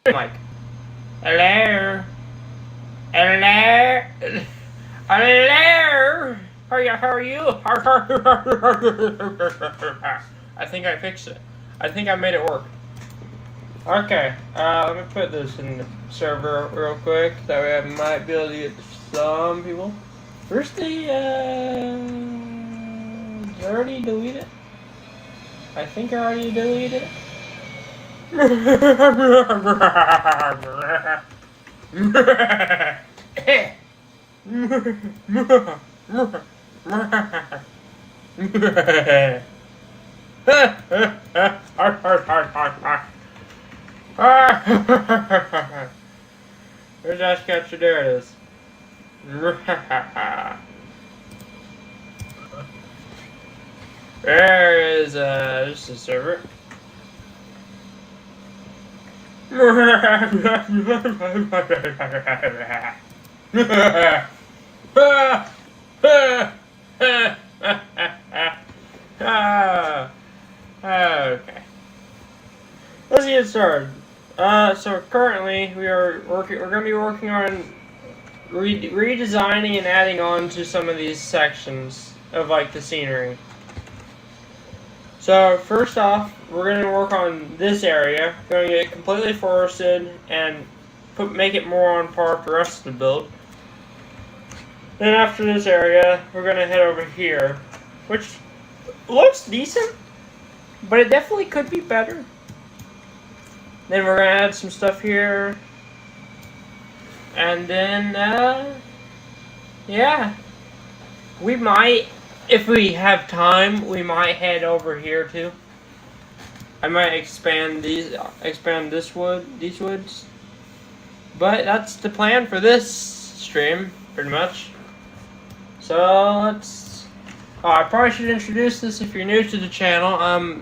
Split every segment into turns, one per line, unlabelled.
Like, hello, hello, hello. How are you? I think I fixed it. I think I made it work. Okay, let me put this in the server real quick. That way I might be able to get some people. Where's the, did I already delete it? I think I already deleted it. Where's that sketcher? There it is. There is just a server. Okay. Let's get started. So currently we're going to be working on redesigning and adding on to some of these sections of like the scenery. So first off, we're going to work on this area. We're going to get it completely forested and make it more on par with the rest of the build. Then after this area, we're going to head over here, which looks decent, but it definitely could be better. Then we're going to add some stuff here. And then, yeah. We might, if we have time, we might head over here too. I might expand these woods. But that's the plan for this stream, pretty much. So let's. Oh, I probably should introduce this if you're new to the channel.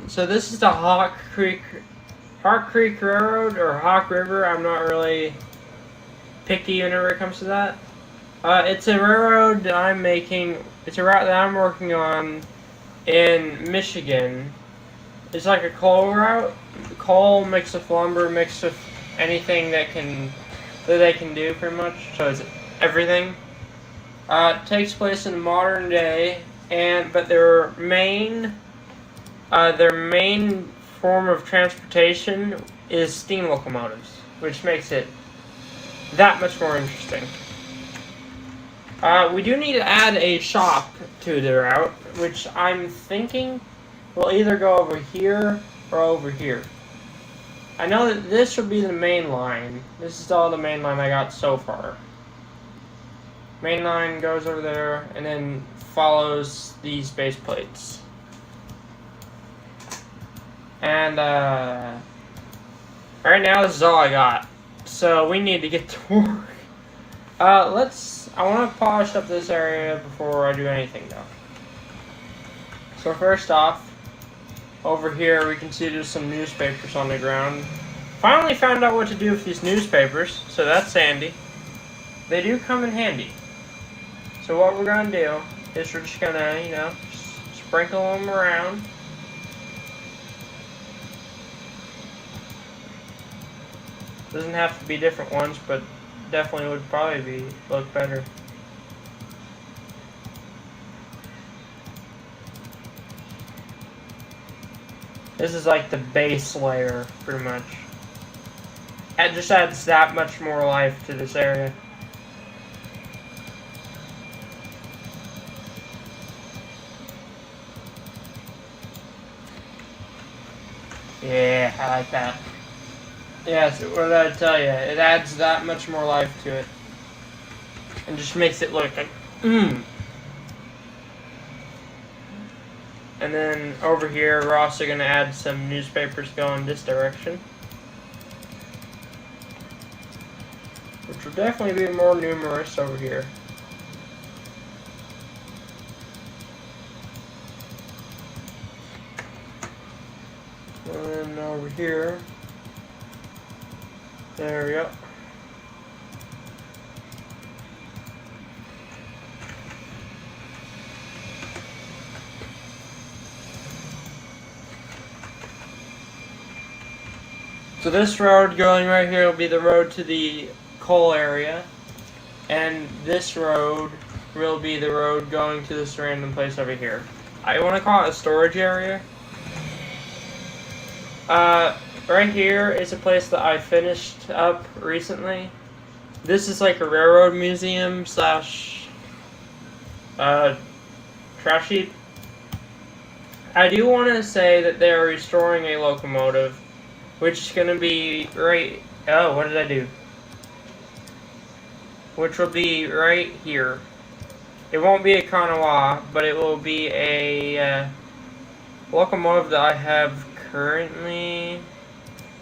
So this is the Hawk Creek Railroad or Hawk River. I'm not really picky whenever it comes to that. It's a railroad that I'm making. It's a route that I'm working on in Michigan. It's like a coal route. Coal mixed with lumber, mixed with anything that they can do, pretty much. So it's everything. It takes place in the modern day, but their main form of transportation is steam locomotives, which makes it that much more interesting. We do need to add a shop to the route, which I'm thinking will either go over here or over here. I know that this will be the main line. This is all the main line I got so far. Main line goes over there and then follows these base plates. And right now this is all I got. So we need to get to work. I want to polish up this area before I do anything though. So first off, over here we can see there's some newspapers on the ground. Finally found out what to do with these newspapers, so that's handy. They do come in handy. So what we're going to do is we're just going to, sprinkle them around. Doesn't have to be different ones, but definitely would probably look better. This is like the base layer, pretty much. It just adds that much more life to this area. Yeah, I like that. Yes, what did I tell you? It adds that much more life to it. And just makes it look like, And then over here, we're also going to add some newspapers going this direction. Which will definitely be more numerous over here. And then over here. There we go. So this road going right here will be the road to the coal area, and this road will be the road going to this random place over here. I want to call it a storage area. Right here is a place that I finished up recently. This is like a railroad museum slash trash heap. I do want to say that they are restoring a locomotive, which is going to be right... Oh, what did I do? Which will be right here. It won't be a Kanawa, but it will be a locomotive that I have currently...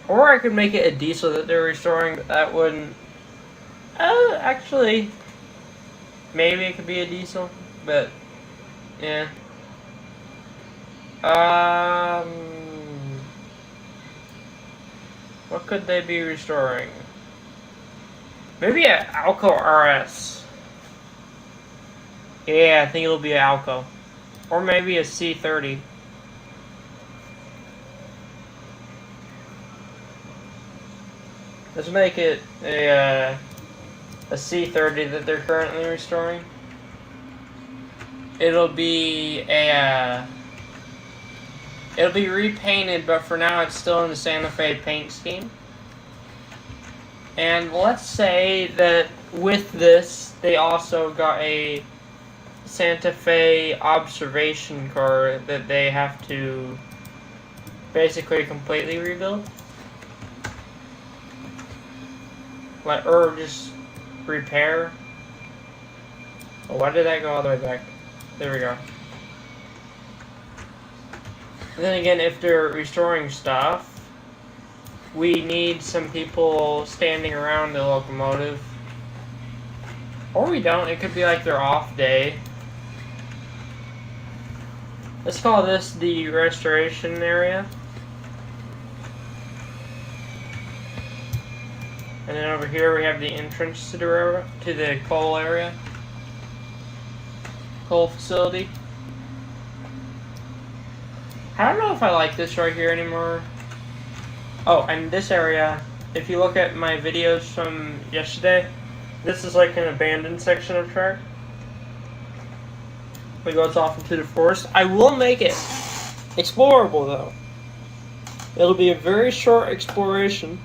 Or I could make it a diesel that they're restoring, but that wouldn't... actually... Maybe it could be a diesel, but... Yeah. What could they be restoring? Maybe an Alco RS. Yeah, I think it'll be an Alco. Or maybe a C30. Let's make it a C30 that they're currently restoring. It'll be it'll be repainted, but for now it's still in the Santa Fe paint scheme. And let's say that with this, they also got a Santa Fe observation car that they have to basically completely rebuild. Like, or just repair. Oh, why did that go all the way back? There we go. And then again, if they're restoring stuff, we need some people standing around the locomotive. Or we don't, it could be like their off day. Let's call this the restoration area. And then over here we have the entrance to the coal area. Coal facility. I don't know if I like this right here anymore. Oh, and this area, if you look at my videos from yesterday, this is like an abandoned section of track. It goes off into the forest. I will make it explorable though. It'll be a very short exploration.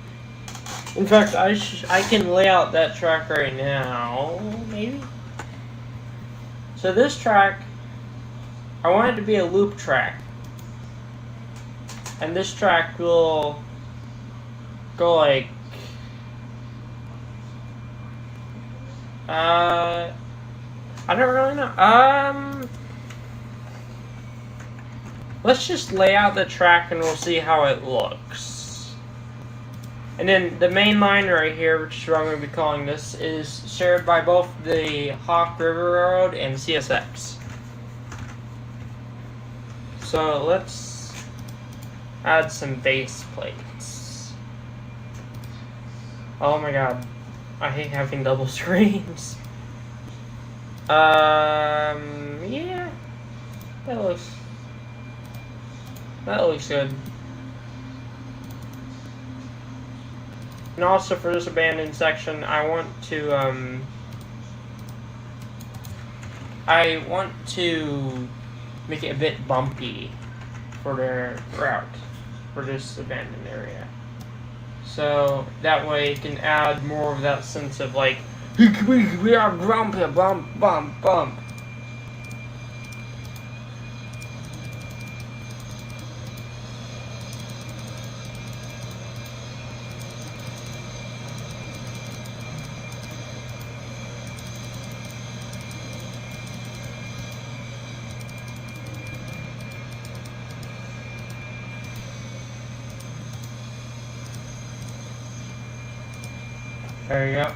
In fact, I can lay out that track right now, maybe? So this track, I want it to be a loop track. And this track will go like... I don't really know. Let's just lay out the track and we'll see how it looks. And then the main line right here, which is what I'm going to be calling this, is shared by both the Hawk River Railroad and CSX. So let's add some base plates. Oh my god, I hate having double screens. Yeah, that looks good. And also for this abandoned section, I want to make it a bit bumpy for their route for this abandoned area. So that way it can add more of that sense of like, we are grumpy, bump, bump, bump. There you go.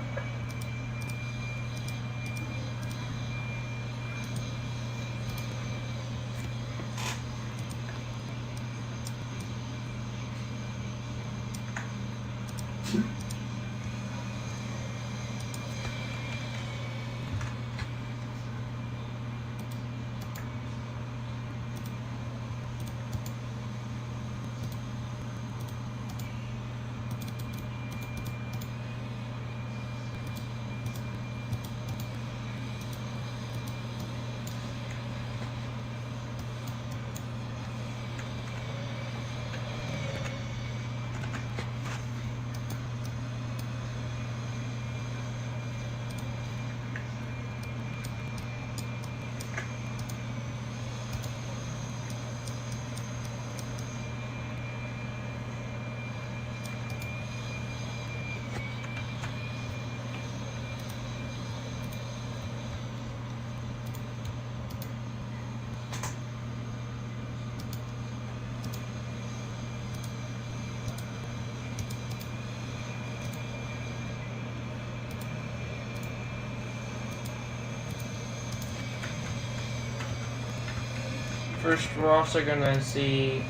First, we're also gonna see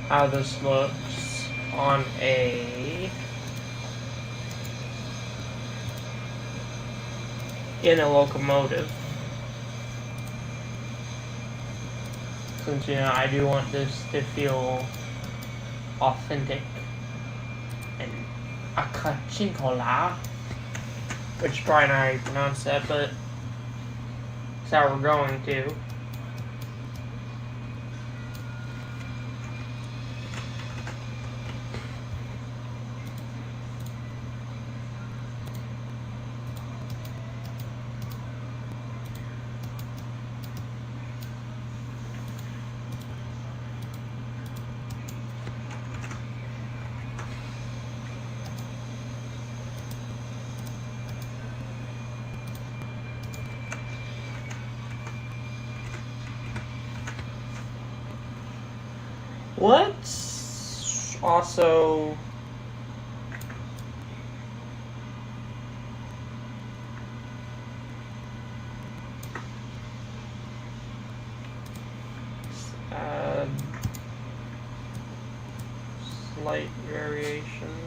how this looks on in a locomotive. Since, you know, I do want this to feel authentic and akachinkola, which is probably not how you pronounce that, but it's how we're going to. Let's also add slight variations.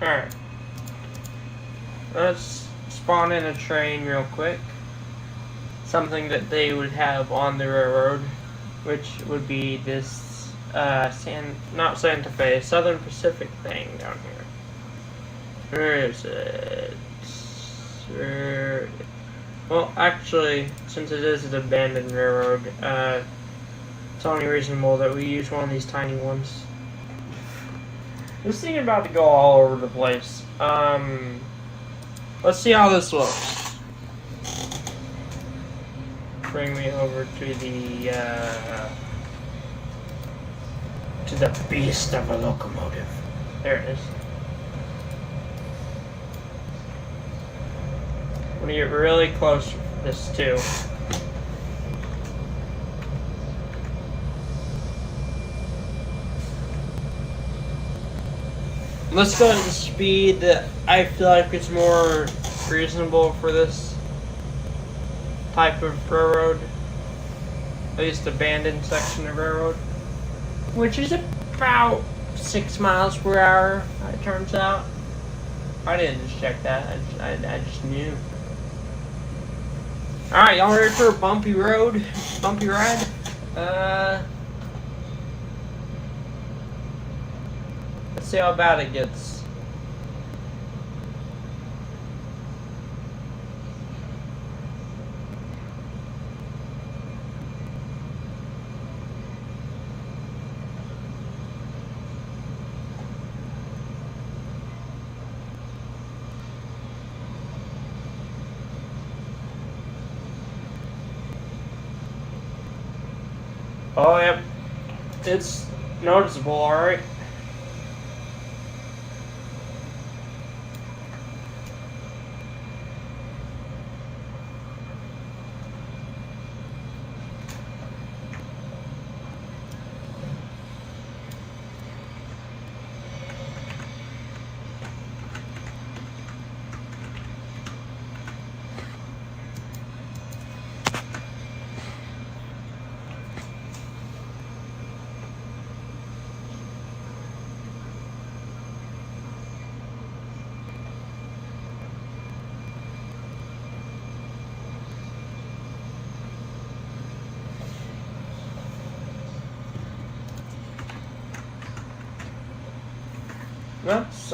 Alright, let's spawn in a train real quick. Something that they would have on the railroad, which would be this, not Santa Fe, Southern Pacific thing down here. Where is it? Well, actually, since it is an abandoned railroad, it's only reasonable that we use one of these tiny ones. This thing is about to go all over the place. Let's see how this looks. Bring me over to the beast of a locomotive. There it is. I'm gonna get really close to this too. Let's go at the speed that I feel like it's more reasonable for this type of railroad. At least abandoned section of railroad. Which is about 6 miles per hour, it turns out. I didn't just check that, I just knew. Alright, y'all ready for a bumpy road? Bumpy ride? Let's see how bad it gets. Oh, yep. It's noticeable, alright. Let's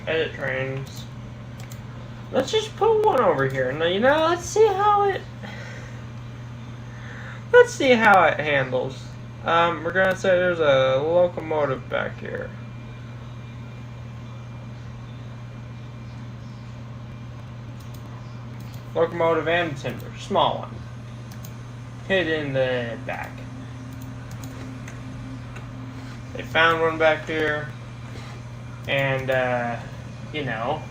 edit trains. Let's just put one over here. Now, you know, let's see how it handles. We're gonna say there's a locomotive back here. Locomotive and timber, small one. hid in the back. They found one back here, and you know,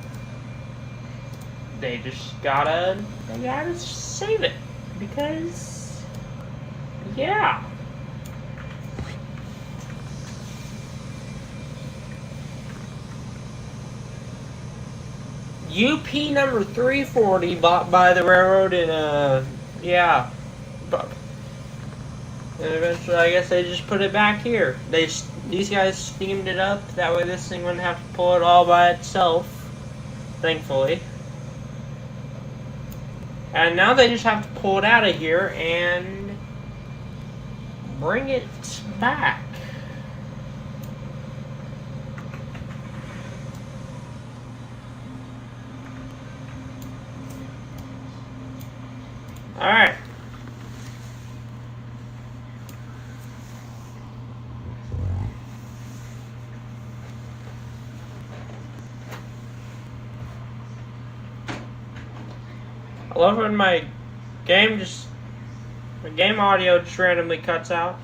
they gotta save it because, yeah. UP number 340 bought by the railroad and yeah. And eventually, I guess they just put it back here. These guys steamed it up. That way this thing wouldn't have to pull it all by itself. Thankfully. And now they just have to pull it out of here and bring it back. Alright. I love when my game audio just randomly cuts out.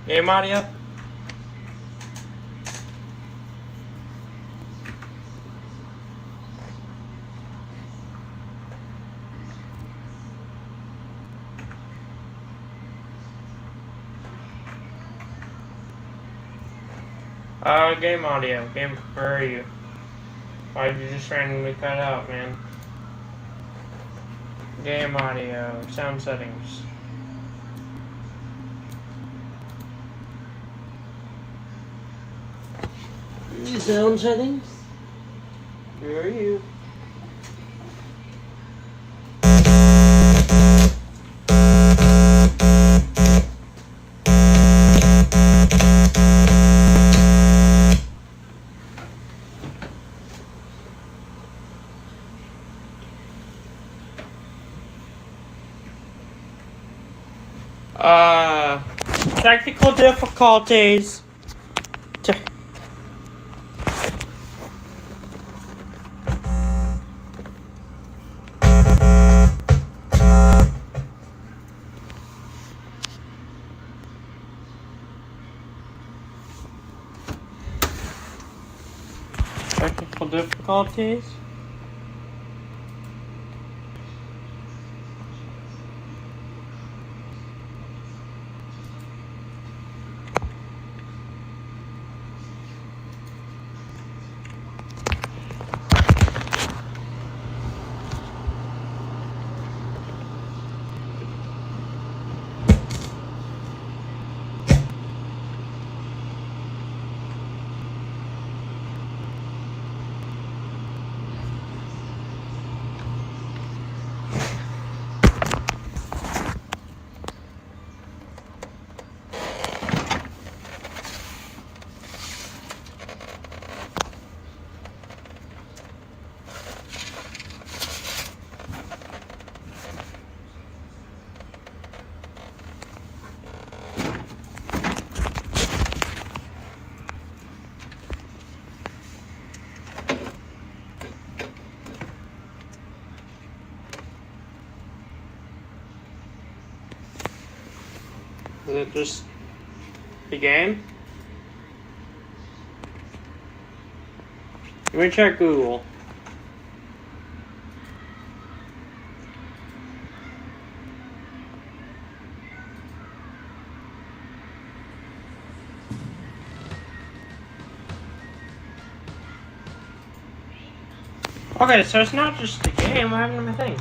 Game audio. Game audio. Where are you? Why did you just randomly cut out, man? Game audio. Sound settings. Sound settings? Where are you? Technical difficulties. Technical difficulties. Is it just the game? Let me check Google. Okay, so it's not just the game. What happened to my thing?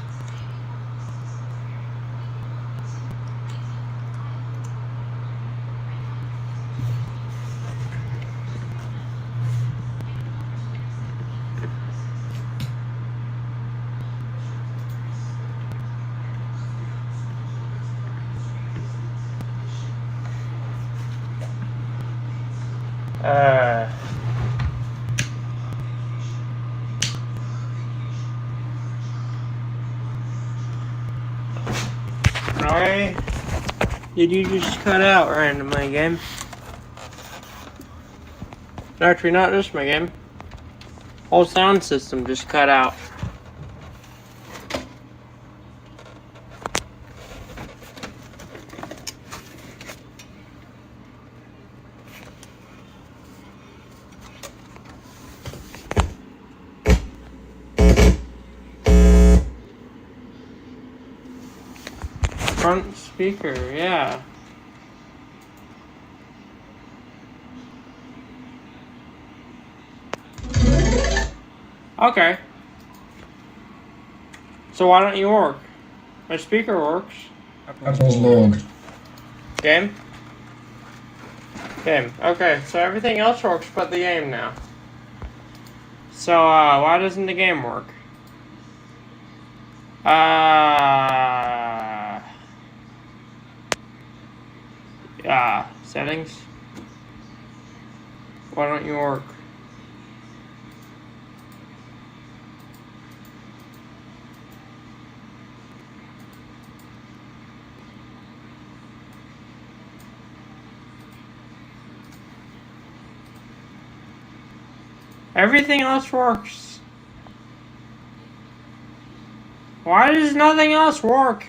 Why did you just cut out randomly, game? Actually, not just my game. Whole sound system just cut out. Front speaker, yeah. Okay. So why don't you work? My speaker works.
Apple's logged.
Game? Game. Okay, so everything else works but the game now. So, why doesn't the game work? Settings? Why don't you work? Everything else works. Why does nothing else work?